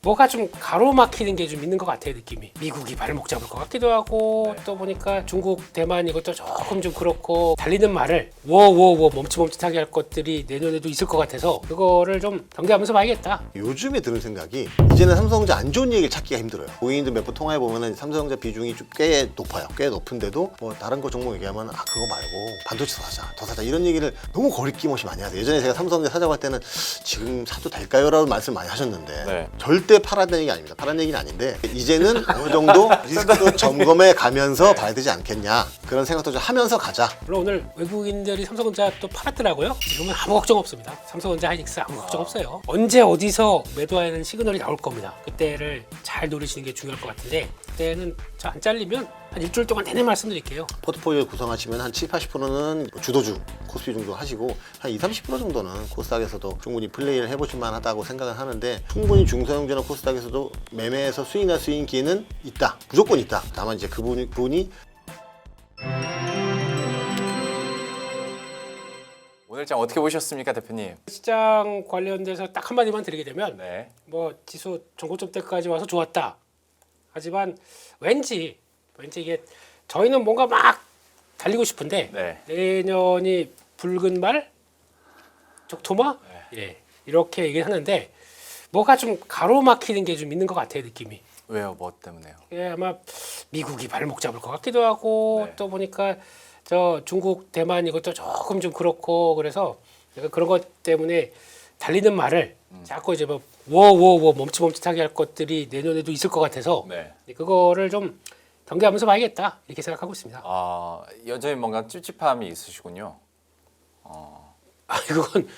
뭐가 좀 가로막히는 게 좀 있는 것 같아요. 느낌이 미국이 발목 잡을 것 같기도 하고 또 보니까 중국, 대만 이것도 조금 좀 그렇고 달리는 말을 워워워 멈칫멈칫하게 할 것들이 내년에도 있을 것 같아서 그거를 좀 경계하면서 봐야겠다. 요즘에 드는 생각이 이제는 삼성전자 안 좋은 얘기를 찾기가 힘들어요. 고객님들 몇 번 통화해 보면은 삼성전자 비중이 좀 꽤 높아요. 꽤 높은데도 뭐 다른 거 종목 얘기하면 그거 말고 반도체 더 사자 이런 얘기를 너무 거리낌없이 많이 하세요. 예전에 제가 삼성전자 사자고 할 때는 지금 사도 될까요? 라고 말씀 많이 하셨는데 절대 팔아야 얘기 아닙니다. 팔아야 얘기는 아닌데 이제는 어느 정도 리스크도 점검해 가면서 봐야 되지 않겠냐 그런 생각도 좀 하면서 가자. 물론 오늘 외국인들이 삼성전자 또 팔았더라고요. 지금은 아무 걱정 없습니다. 삼성전자, 하이닉스 아무 걱정 없어요. 언제 어디서 매도하는 시그널이 나올 겁니다. 그때를 잘 노리시는 게 중요할 것 같은데 그때는 안 잘리면 한 일주일 동안 내내 말씀드릴게요. 포트폴리오 구성하시면 한 7, 80%는 주도주, 코스피 정도 하시고 한 2, 30% 정도는 코스닥에서도 충분히 플레이를 해보실 만하다고 생각을 하는데 충분히 중소형주나 코스닥에서도 매매에서 수익이나 수익 기회는 있다. 무조건 있다. 다만 이제 그 부분이 오늘 장 어떻게 보셨습니까, 대표님? 시장 관련돼서 딱 한마디만 드리게 되면 네. 뭐 지수 전고점대까지 와서 좋았다. 하지만 왠지 이게 저희는 뭔가 막 달리고 싶은데 내년이 붉은 말, 적토마 예, 이렇게 얘기를 하는데 뭐가 좀 가로막히는 게 좀 있는 것 같아요. 느낌이. 왜요? 뭐 때문에요? 예, 아마 미국이 발목 잡을 것 같기도 하고 또 보니까 저 중국, 대만 이것도 조금 좀 그렇고 그래서 약간 그런 것 때문에 달리는 말을 자꾸 이제 뭐 워워워 멈칫멈칫하게 할 것들이 내년에도 있을 것 같아서 그거를 좀 경계하면서 봐야겠다 이렇게 생각하고 있습니다. 여전히 뭔가 찝찝함이 있으시군요. 그건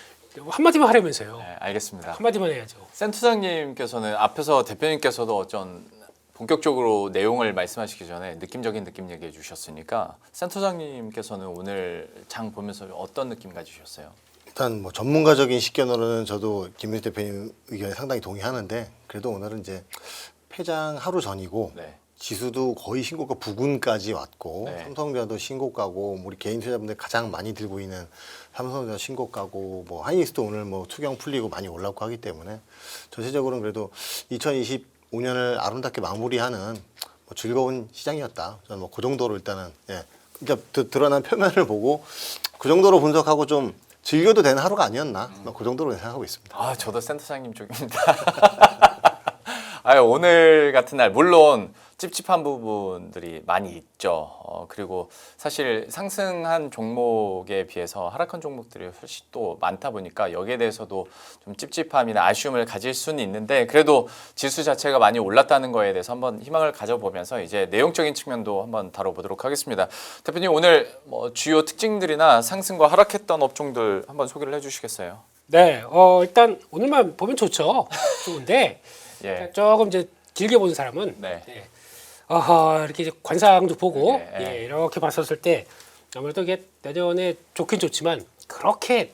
한마디만 하려면서요. 네, 알겠습니다. 한마디만 해야죠. 센터장님께서는 앞에서 대표님께서도 어쩐 본격적으로 내용을 말씀하시기 전에 느낌적인 느낌 얘기해 주셨으니까 센터장님께서는 오늘 장 보면서 어떤 느낌 가지셨어요? 일단 뭐 전문가적인 식견으로는 저도 김민수 대표님 의견에 상당히 동의하는데 그래도 오늘은 이제 폐장 하루 전이고 지수도 거의 신고가 부근까지 왔고 삼성전자도 신고가고 우리 개인 투자자분들 가장 많이 들고 있는 삼성전자 신고가고 뭐 하이닉스도 오늘 뭐 투경 풀리고 많이 올랐고 하기 때문에 전체적으로는 그래도 2025년을 아름답게 마무리하는 뭐 즐거운 시장이었다. 저는 뭐 그 정도로 일단은 그러니까 드러난 표면을 보고 그 정도로 분석하고 좀 즐겨도 되는 하루가 아니었나 그 정도로 생각하고 있습니다. 저도 센터장님 쪽입니다. 오늘 같은 날 물론 찝찝한 부분들이 많이 있죠. 그리고 사실 상승한 종목에 비해서 하락한 종목들이 훨씬 또 많다 보니까 여기에 대해서도 좀 찝찝함이나 아쉬움을 가질 수는 있는데 그래도 지수 자체가 많이 올랐다는 거에 대해서 한번 희망을 가져보면서 이제 내용적인 측면도 한번 다뤄보도록 하겠습니다. 대표님 오늘 뭐 주요 특징들이나 상승과 하락했던 업종들 한번 소개를 해주시겠어요? 네, 일단 오늘만 보면 좋죠. 좋은데 조금 이제 길게 보는 사람은 이렇게 이제 관상도 보고 이렇게 봤었을 때 아무래도 이게 내년에 좋긴 좋지만 그렇게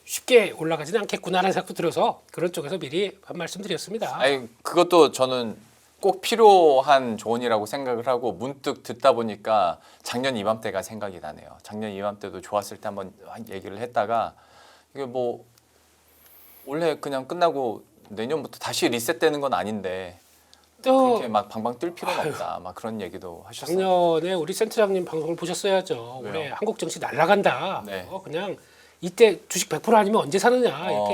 쉽게 올라가지는 않겠구나라는 생각도 들어서 그런 쪽에서 미리 한 말씀 드렸습니다. 그것도 저는 꼭 필요한 조언이라고 생각을 하고 문득 듣다 보니까 작년 이맘때가 생각이 나네요. 작년 이맘때도 좋았을 때 한번 얘기를 했다가 이게 뭐 원래 그냥 끝나고 내년부터 다시 리셋되는 건 아닌데 또 그렇게 막 방방 뜰 필요는 없다. 막 그런 얘기도 하셨어요. 작년에 우리 센터장님 방송을 보셨어야죠. 올해 한국 증시 날아간다. 그냥 이때 주식 100% 아니면 언제 사느냐 이렇게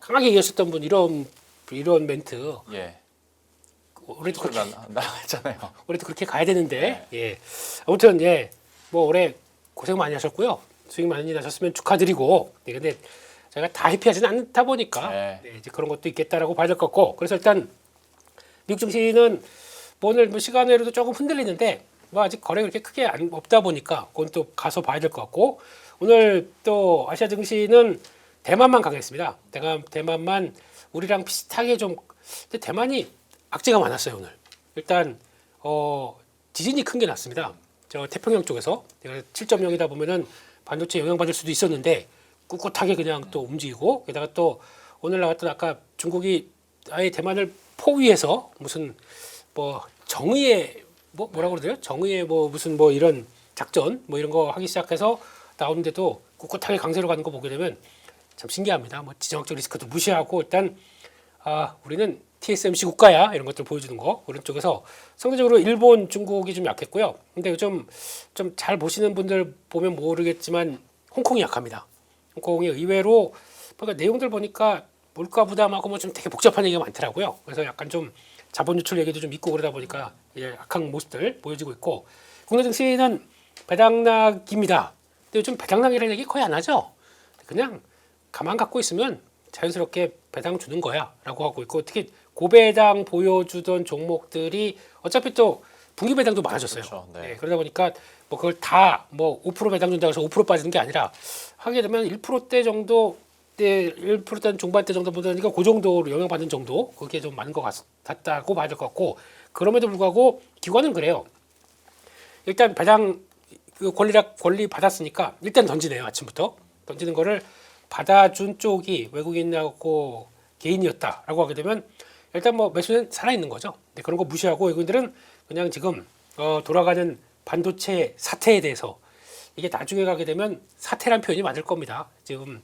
강하게 얘기하셨던 분 이런 멘트. 올해도 그렇게 나왔잖아요. 올해도 그렇게 가야 되는데 아무튼 뭐 올해 고생 많이 하셨고요. 수익 많이 나셨으면 축하드리고 근데 제가 다 해피하지는 않다 보니까 이제 그런 것도 있겠다라고 봐야 될 것 같고 그래서 일단 미국 증시는 뭐 오늘 뭐 시간 외로도 조금 흔들리는데 뭐 아직 거래가 그렇게 크게 없다 보니까 그건 또 가서 봐야 될 것 같고 오늘 또 아시아 증시는 대만만 강했습니다. 대만만 우리랑 비슷하게 좀 근데 대만이 악재가 많았어요 오늘. 일단 지진이 큰 게 났습니다. 저 태평양 쪽에서 7.0이다 보면은 반도체 영향받을 수도 있었는데 꿋꿋하게 그냥 또 움직이고 게다가 또 오늘 나왔던 아까 중국이 아예 대만을 포위해서 무슨 뭐 정의의 뭐라고 그러더래요? 정의의 뭐 무슨 뭐 이런 작전 뭐 이런 거 하기 시작해서 나오는데도 꿋꿋하게 강세로 가는 거 보게 되면 참 신기합니다. 뭐 지정학적 리스크도 무시하고 일단 우리는 TSMC 국가야 이런 것들 보여주는 거 그런 쪽에서 상대적으로 일본, 중국이 좀 약했고요. 근데 요즘 좀 잘 보시는 분들 보면 모르겠지만 홍콩이 약합니다. 홍콩이 의외로 그러니까 내용들 보니까 물가 부담하고 뭐 좀 되게 복잡한 얘기가 많더라고요. 그래서 약간 좀 자본 유출 얘기도 좀 있고 그러다 보니까 이제 약한 모습들 보여지고 있고 국내 증시는 배당락입니다. 근데 요즘 배당락이라는 얘기 거의 안 하죠. 그냥 가만 갖고 있으면 자연스럽게 배당 주는 거야라고 하고 있고 특히 고배당 보여주던 종목들이 어차피 또 분기 배당도 많아졌어요. 그렇죠. 네. 네, 그러다 보니까 뭐 그걸 다 뭐 5% 배당 준다고 해서 5% 빠지는 게 아니라 하게 되면 1%대 정도 1%대 중반대 정도 보다니까 그 정도로 영향받는 정도 그게 좀 많은 것 같다고 봐야 될 것 같고 그럼에도 불구하고 기관은 그래요. 일단 배당 그 권리 받았으니까 일단 던지네요. 아침부터 던지는 거를 받아준 쪽이 외국인하고 개인이었다라고 하게 되면 일단 뭐 매수는 살아있는 거죠. 근데 그런 거 무시하고 외국인들은 그냥 지금 돌아가는 반도체 사태에 대해서 이게 나중에 가게 되면 사태란 표현이 맞을 겁니다. 지금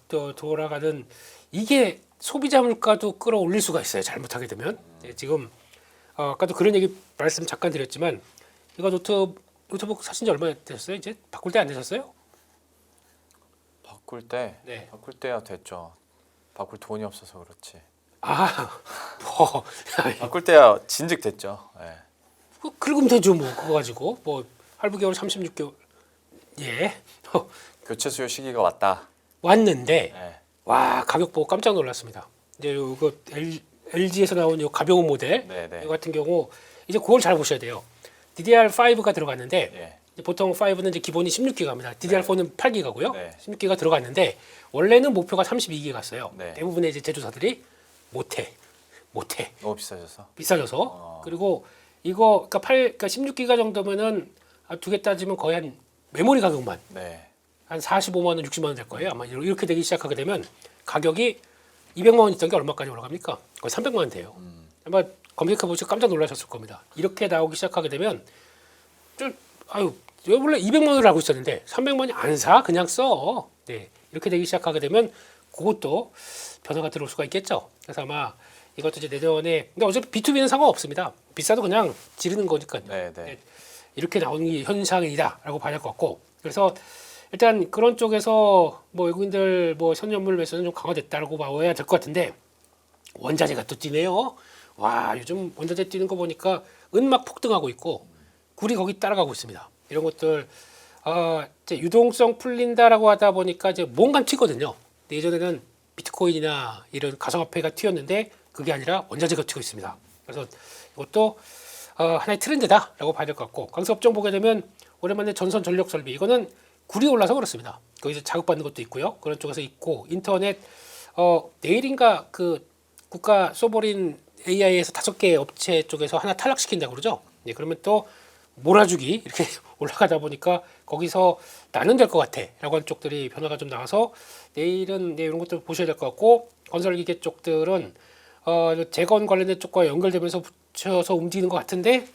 또 돌아가는 이게 소비자 물가도 끌어올릴 수가 있어요. 잘못하게 되면 지금 아까도 그런 얘기 말씀 잠깐 드렸지만 이거 노트북 사신 지 얼마 되셨어요? 이제 바꿀 때 안 되셨어요? 네. 바꿀 때야 됐죠. 바꿀 돈이 없어서 그렇지. 뭐 바꿀 때야 진즉 됐죠. 네. 긁으면 되죠 뭐 그거 가지고 뭐 할부 개월 36개월 예 교체 수요 시기가 왔다. 왔는데 네. 와 가격 보고 깜짝 놀랐습니다. 이제 이거 LG에서 나온 이 가벼운 모델 네네. 이거 같은 경우 이제 그걸 잘 보셔야 돼요. DDR5가 들어갔는데 예. 이제 보통 5는 이제 기본이 16기가입니다. DDR4는 8기가고요. 네. 16기가 들어갔는데 원래는 목표가 32기가였어요. 네. 대부분의 이제 제조사들이 못해 너무 비싸져서. 비싸져서 그리고 이거 그러니까 16기가 정도면은 두 개 따지면 거의 한 메모리 가격만 네. 한 45만 원, 60만 원 될 거예요. 아마 이렇게 되기 시작하게 되면 가격이 200만 원 있던 게 얼마까지 올라갑니까? 거의 300만 원 돼요. 아마 검색해 보시고 깜짝 놀라셨을 겁니다. 이렇게 나오기 시작하게 되면 좀 아유 원래 200만 원을 알고 있었는데 300만이 안 사 그냥 써. 네 이렇게 되기 시작하게 되면 그것도 변화가 들어올 수가 있겠죠. 그래서 아마 이것도 이제 내년에 근데 어차피 B2B는 상관없습니다. 비싸도 그냥 지르는 거니까요. 네. 이렇게 나오는 게 현상이다라고 봐야 할 것 같고 그래서 일단 그런 쪽에서 뭐 외국인들 뭐 선전물 매수는 좀 강화됐다라고 봐야 될 것 같은데 원자재가 또 뛰네요. 와 요즘 원자재 뛰는 거 보니까 은막 폭등하고 있고 굴이 거기 따라가고 있습니다. 이런 것들 이제 유동성 풀린다라고 하다 보니까 이제 뭔가 튀거든요. 근데 예전에는 비트코인이나 이런 가상화폐가 튀었는데 그게 아니라 원자재가 튀고 있습니다. 그래서 이것도 하나의 트렌드다라고 봐야 될 것 같고 강세업종 보게 되면 오랜만에 전선 전력 설비 이거는 굴이 올라서 그렇습니다. 거기서 자극받는 것도 있고요. 그런 쪽에서 있고 인터넷 내일인가 그 국가 소버린 AI에서 5개 업체 쪽에서 하나 탈락시킨다고 그러죠. 네, 그러면 또 몰아주기 이렇게 올라가다 보니까 거기서 나는 될 것 같아라고 하는 쪽들이 변화가 좀 나와서 내일은 이런 것도 보셔야 될 것 같고 건설기계 쪽들은 재건 관련된 쪽과 연결되면서 붙여서 움직이는 것 같은데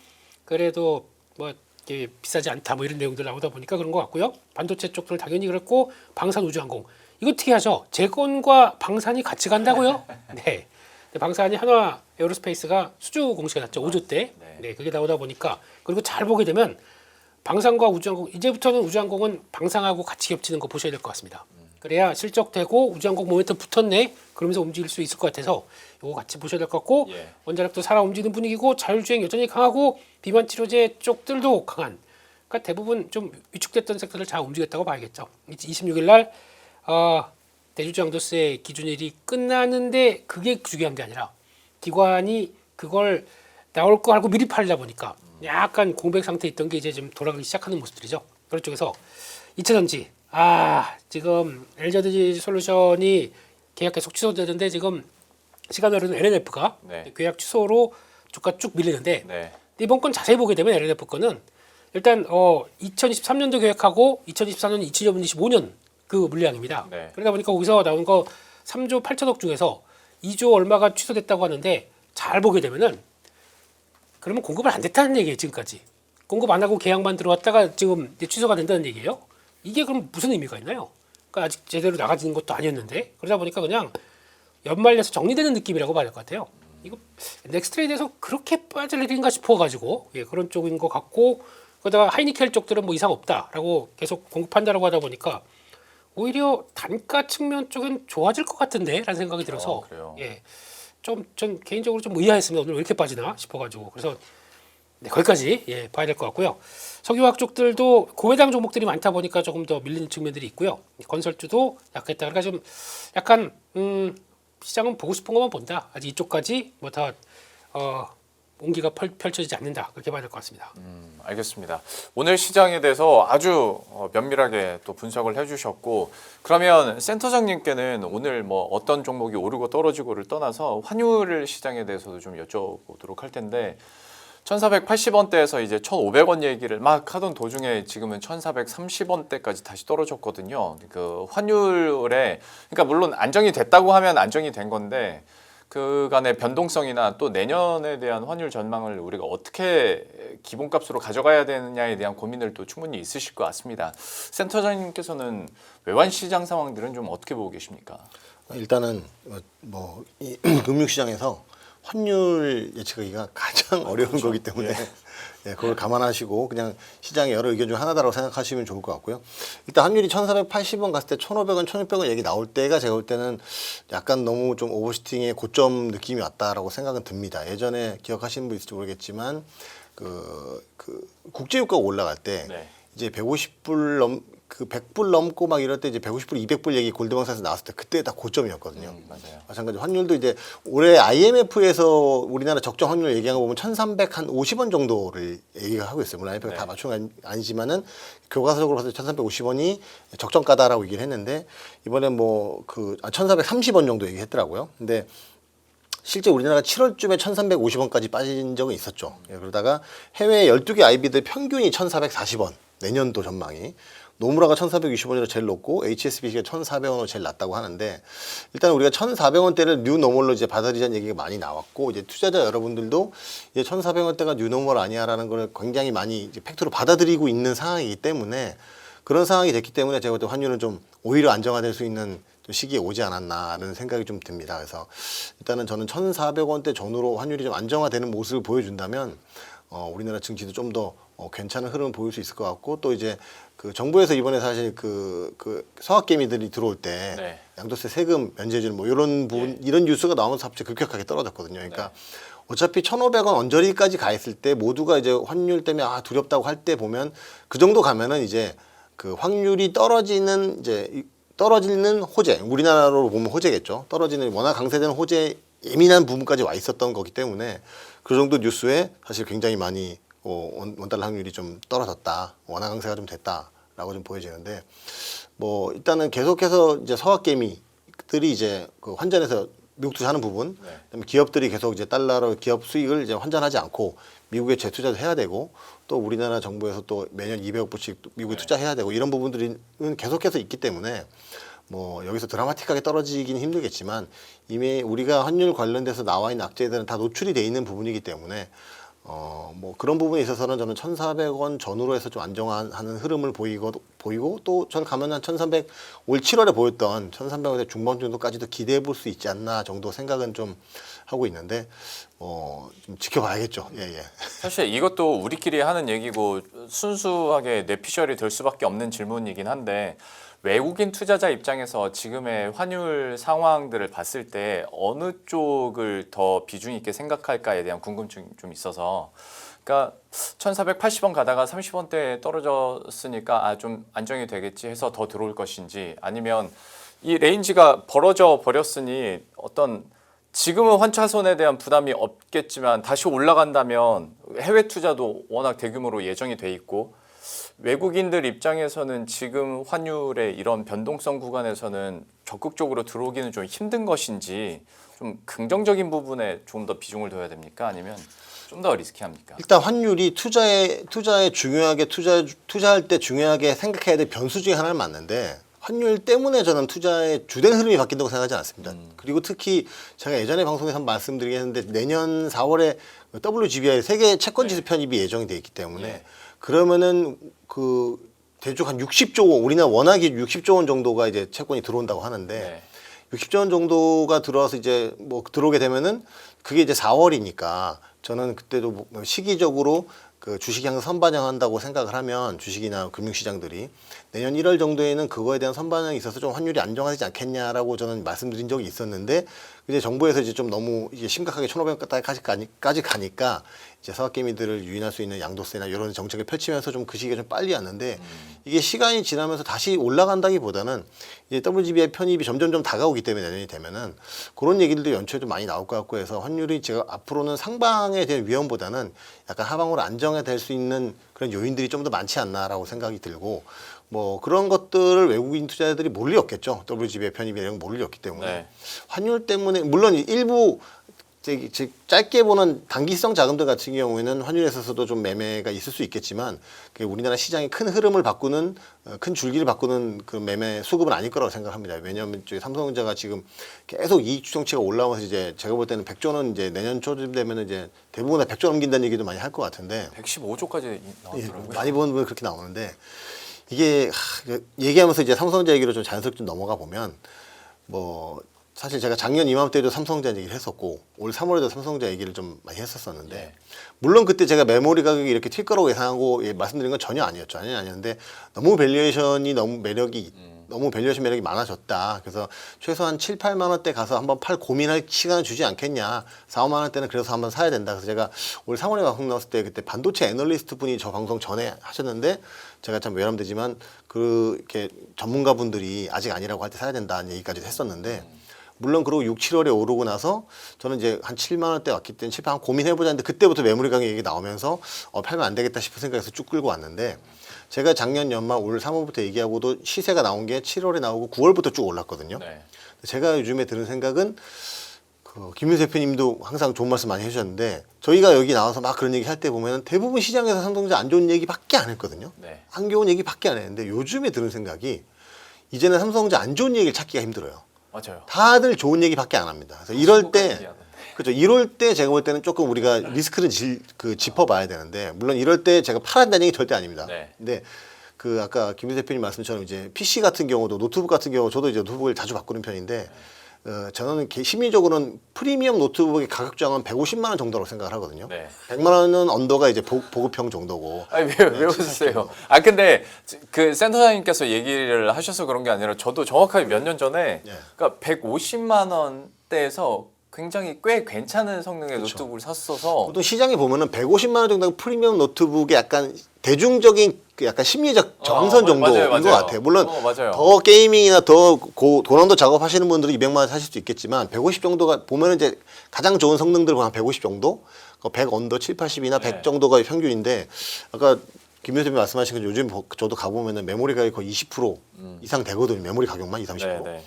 그래도 뭐 이게 비싸지 않다 뭐 이런 내용들 나오다 보니까 그런 것 같고요. 반도체 쪽들 당연히 그랬고 방산 우주항공 이거 특이하죠. 재건과 방산이 같이 간다고요? 네. 방산이 한화 에어로스페이스가 수주 공시가 났죠. 5조대. 네, 그게 나오다 보니까 그리고 잘 보게 되면 방산과 우주항공 이제부터는 우주항공은 방산하고 같이 겹치는 거 보셔야 될 것 같습니다. 그래야 실적되고 우주항공 모멘텀 붙었네. 그러면서 움직일 수 있을 것 같아서 이거 같이 보셔야 될 것 같고 예. 원자력도 살아 움직이는 분위기고 자율주행 여전히 강하고 비만 치료제 쪽들도 강한. 그러니까 대부분 좀 위축됐던 섹터를 잘 움직였다고 봐야겠죠. 26일 날 대주주양도세 기준일이 끝나는데 그게 중요한 게 아니라 기관이 그걸 나올 거 알고 미리 팔다 보니까 약간 공백 상태에 있던 게 이제 좀 돌아가기 시작하는 모습들이죠. 그런 쪽에서 2차전지 지금 LG에너지 솔루션이 계약 계속 취소되는데 지금 시간 흐르는 LNF가 네. 계약 취소로 주가 쭉 밀리는데 네. 이번 건 자세히 보게 되면 LNF 거는 일단 2023년도 계획하고 2024년, 2025년 그 물량입니다. 네. 그러다 보니까 거기서 나온 거 3조 8천억 중에서 2조 얼마가 취소됐다고 하는데 잘 보게 되면은 그러면 공급을 안 됐다는 얘기예요. 지금까지 공급 안 하고 계약만 들어왔다가 지금 이제 취소가 된다는 얘기예요. 이게 그럼 무슨 의미가 있나요? 그러니까 아직 제대로 나가지는 것도 아니었는데 그러다 보니까 그냥 연말려서 정리되는 느낌이라고 봐야 될 것 같아요. 이거 넥스트레이드에서 그렇게 빠질 일인가 싶어가지고 예, 그런 쪽인 것 같고 그러다가 하이니켈 쪽들은 뭐 이상 없다라고 계속 공급한다라고 하다 보니까 오히려 단가 측면 쪽은 좋아질 것 같은데라는 생각이 들어서 그래요? 예, 좀 전 개인적으로 좀 의아했습니다. 오늘 왜 이렇게 빠지나 싶어가지고 그래서 네, 거기까지 예, 봐야 될 것 같고요. 석유화학 쪽들도 고해당 종목들이 많다 보니까 조금 더 밀리는 측면들이 있고요. 건설주도 약했다. 그러니까 좀 약간 시장은 보고 싶은 것만 본다. 아직 이쪽까지 뭐 다 온기가 펼쳐지지 않는다. 그렇게 봐야 될 것 같습니다. 알겠습니다. 오늘 시장에 대해서 아주 면밀하게 또 분석을 해주셨고 그러면 센터장님께는 오늘 뭐 어떤 종목이 오르고 떨어지고를 떠나서 환율 시장에 대해서도 좀 여쭤보도록 할 텐데 1480원대에서 이제 1500원 얘기를 막 하던 도중에 지금은 1430원대까지 다시 떨어졌거든요. 그 환율에 그러니까 물론 안정이 됐다고 하면 안정이 된 건데 그간의 변동성이나 또 내년에 대한 환율 전망을 우리가 어떻게 기본값으로 가져가야 되느냐에 대한 고민을 또 충분히 있으실 것 같습니다. 센터장님께서는 외환 시장 상황들은 좀 어떻게 보고 계십니까? 일단은 뭐 이 금융시장에서 환율 예측하기가 가장 어려운 그렇죠. 거기 때문에 예, 그걸 감안하시고 그냥 시장의 여러 의견 중 하나다라고 생각하시면 좋을 것 같고요. 일단 환율이 1480원 갔을 때 1500원, 1600원 얘기 나올 때가 제가 볼 때는 약간 너무 좀 오버슈팅의 고점 느낌이 왔다라고 생각은 듭니다. 예전에 기억하시는 분 있을지 모르겠지만 그 국제유가가 올라갈 때 네. 이제 150불 100불 넘고 막 이럴 때 이제 150불, 200불 얘기 골드만삭스에서 나왔을 때 그때 다 고점이었거든요. 맞아요. 마찬가지로 환율도 이제 올해 IMF에서 우리나라 적정 환율 얘기한 거 보면 1,350원 정도를 얘기가 하고 있어요. 물론 IMF가 다 맞춘 건 아니지만은 교과서적으로 봐서 1,350원이 적정가다라고 얘기를 했는데 이번에 뭐 1,430원 정도 얘기했더라고요. 근데 실제 우리나라가 7월쯤에 1,350원까지 빠진 적은 있었죠. 예, 그러다가 해외 12개 IB들 평균이 1,440원 내년도 전망이 노무라가 1,460원으로 제일 높고 HSBC가 1,400원으로 제일 낮다고 하는데 일단 우리가 1,400원대를 뉴노멀로 이제 받아들이자는 얘기가 많이 나왔고 이제 투자자 여러분들도 이제 1,400원대가 뉴노멀 아니야라는 걸 굉장히 많이 이제 팩트로 받아들이고 있는 상황이기 때문에 그런 상황이 됐기 때문에 제가 볼 때 환율은 좀 오히려 안정화될 수 있는 시기에 오지 않았나라는 생각이 좀 듭니다. 그래서 일단은 저는 1,400원대 전후로 환율이 좀 안정화되는 모습을 보여준다면 우리나라 증시도 좀 더 괜찮은 흐름을 보일 수 있을 것 같고 또 이제 그 정부에서 이번에 사실 그 서학개미들이 들어올 때 네. 양도세 세금 면제해주는 뭐 이런 부분 이런 뉴스가 나오면서 갑자기 급격하게 떨어졌거든요. 그러니까 어차피 1,500원 언저리까지 가 있을 때 모두가 이제 환율 때문에 두렵다고 할 때 보면 그 정도 가면은 이제 그 확률이 떨어지는 호재, 우리나라로 보면 호재겠죠. 떨어지는 워낙 강세되는 호재 예민한 부분까지 와 있었던 거기 때문에 그 정도 뉴스에 사실 굉장히 많이 원달러 확률이 좀 떨어졌다, 원화 강세가 좀 됐다라고 좀 보여지는데 뭐 일단은 계속해서 이제 서학개미들이 이제 그 환전해서 미국 투자하는 부분, 그다음에 기업들이 계속 이제 달러로 기업 수익을 이제 환전하지 않고 미국에 재투자도 해야 되고 또 우리나라 정부에서 또 매년 200억 불씩 미국에 투자해야 되고 이런 부분들은 계속해서 있기 때문에 뭐 여기서 드라마틱하게 떨어지기는 힘들겠지만 이미 우리가 환율 관련돼서 나와 있는 악재들은 다 노출이 돼 있는 부분이기 때문에 뭐 그런 부분에 있어서는 저는 1,400원 전후로 해서 좀 안정화하는 흐름을 보이고 또 저는 가면 한 1,300 올 7월에 보였던 1,300원대 중반 정도까지도 기대해 볼 수 있지 않나 정도 생각은 좀 하고 있는데 좀 지켜봐야겠죠. 예. 사실 이것도 우리끼리 하는 얘기고 순수하게 뇌피셜이 될 수밖에 없는 질문이긴 한데 외국인 투자자 입장에서 지금의 환율 상황들을 봤을 때 어느 쪽을 더 비중 있게 생각할까에 대한 궁금증이 좀 있어서 그러니까 1,480원 가다가 30원대에 떨어졌으니까 좀 안정이 되겠지 해서 더 들어올 것인지 아니면 이 레인지가 벌어져 버렸으니 어떤 지금은 환차손에 대한 부담이 없겠지만 다시 올라간다면 해외 투자도 워낙 대규모로 예정이 돼 있고 외국인들 입장에서는 지금 환율의 이런 변동성 구간에서는 적극적으로 들어오기는 좀 힘든 것인지 좀 긍정적인 부분에 좀 더 비중을 둬야 됩니까? 아니면 좀 더 리스키합니까? 일단 환율이 투자에 중요하게 투자할 때 중요하게 생각해야 될 변수 중에 하나는 맞는데 환율 때문에 저는 투자의 주된 흐름이 바뀐다고 생각하지 않습니다. 그리고 특히 제가 예전에 방송에서 한번 말씀드리긴 했는데 내년 4월에 WGBI 세계 채권지수 편입이 예정이 돼 있기 때문에 그러면은 대충 한 60조 원, 우리나라 원화기 60조 원 정도가 이제 채권이 들어온다고 하는데 60조 원 정도가 들어와서 이제 뭐 들어오게 되면은 그게 이제 4월이니까 저는 그때도 뭐 시기적으로 그 주식향 선반영한다고 생각을 하면 주식이나 금융시장들이 내년 1월 정도에는 그거에 대한 선반영이 있어서 좀 환율이 안정화되지 않겠냐라고 저는 말씀드린 적이 있었는데 이제 정부에서 이제 좀 너무 이제 심각하게 1,500까지 가니까 이제 서학개미들을 유인할 수 있는 양도세나 이런 정책을 펼치면서 좀 그 시기가 좀 빨리 왔는데 이게 시간이 지나면서 다시 올라간다기보다는 이제 WGB의 편입이 점점 좀 다가오기 때문에 내년이 되면은 그런 얘기들도 연초에 좀 많이 나올 것 같고 해서 환율이 제가 앞으로는 상방에 대한 위험보다는 약간 하방으로 안정화될 수 있는 그런 요인들이 좀 더 많지 않나라고 생각이 들고 뭐 그런 것들을 외국인 투자자들이 몰 리 없겠죠. WGB의 편입이 이런 몰 리 없기 때문에 네. 환율 때문에 물론 일부 즉 짧게 보는 단기성 자금들 같은 경우에는 환율에 있어서도 좀 매매가 있을 수 있겠지만 그게 우리나라 시장의 큰 흐름을 바꾸는 큰 줄기를 바꾸는 그 매매 수급은 아닐 거라고 생각합니다. 왜냐하면 저희 삼성전자가 지금 계속 이익 추정치가 올라오면서 이제 제가 볼 때는 100조는 이제 내년 초쯤 되면 이제 대부분 다 100조 넘긴다는 얘기도 많이 할 것 같은데 115조까지 나왔더라고요. 예, 많이 보는 분 그렇게 나오는데 이게 얘기하면서 이제 삼성전자 얘기로 좀 자연스럽게 좀 넘어가 보면 뭐 사실 제가 작년 이맘때도 삼성전자 얘기를 했었고 올 3월에도 삼성전자 얘기를 좀 많이 했었었는데 네. 물론 그때 제가 메모리 가격이 이렇게 튈 거라고 예상하고 말씀드린 건 전혀 아니었죠. 아니었는데 너무 밸류에이션이 너무 밸류에이션 매력이 많아졌다. 그래서 최소한 7, 8만 원대 가서 한번 팔 고민할 시간을 주지 않겠냐. 4, 5만 원대는 그래서 한번 사야 된다. 그래서 제가 올 3월에 방송 나왔을 때 그때 반도체 애널리스트 분이 저 방송 전에 하셨는데 제가 참 외람되지만 이렇게 전문가분들이 아직 아니라고 할 때 사야 된다는 얘기까지 했었는데 물론 그리고 6, 7월에 오르고 나서 저는 이제 한 7만 원대 왔기 때문에 7, 8만 고민해보자 했는데 그때부터 매물이 가격 얘기 나오면서 팔면 안 되겠다 싶은 생각에서 쭉 끌고 왔는데 제가 작년 연말 올 3월부터 얘기하고도 시세가 나온 게 7월에 나오고 9월부터 쭉 올랐거든요. 네. 제가 요즘에 드는 생각은 김윤수 대표님도 항상 좋은 말씀 많이 해주셨는데 저희가 여기 나와서 막 그런 얘기 할 때 보면 대부분 시장에서 삼성전자 안 좋은 얘기밖에 안 했거든요. 네. 안 좋은 얘기밖에 안 했는데 요즘에 드는 생각이 이제는 삼성전자 안 좋은 얘기를 찾기가 힘들어요. 맞아요. 다들 좋은 얘기밖에 안 합니다. 그래서 이럴 때, 그렇죠. 이럴 때 제가 볼 때는 조금 우리가 리스크를 짚어봐야 되는데, 물론 이럴 때 제가 팔았다는 얘기 절대 아닙니다. 네. 근데 아까 김 대표님 말씀처럼 이제 PC 같은 경우도 노트북 같은 경우 저도 이제 노트북을 자주 바꾸는 편인데, 저는 심리적으로는 프리미엄 노트북의 가격 저항은 150만 원 정도라고 생각을 하거든요. 네. 100만 원은 언더가 이제 보급형 정도고. 아니 왜 웃으세요? 아 근데 그 센터장님께서 얘기를 하셔서 그런 게 아니라 저도 정확하게 몇 년 전에 네. 그러니까 150만 원대에서 굉장히 꽤 괜찮은 성능의 그렇죠. 노트북을 샀어서 보통 시장에 보면은 150만 원 정도 프리미엄 노트북의 약간 대중적인 그 약간 심리적 저항선 정도인 것 같아요. 물론 맞아요. 더 게이밍이나 더 고난도 작업하시는 분들은 200만 원 사실 수 있겠지만 150 정도가 보면은 이제 가장 좋은 성능들 한 150 정도, 100 언더 7, 80이나 100 네. 정도가 평균인데 아까 김 교수님이 말씀하신 건 요즘 저도 가보면은 메모리 가격이 거의 20% 이상 되거든요. 메모리 가격만 20, 30%. 네, 네.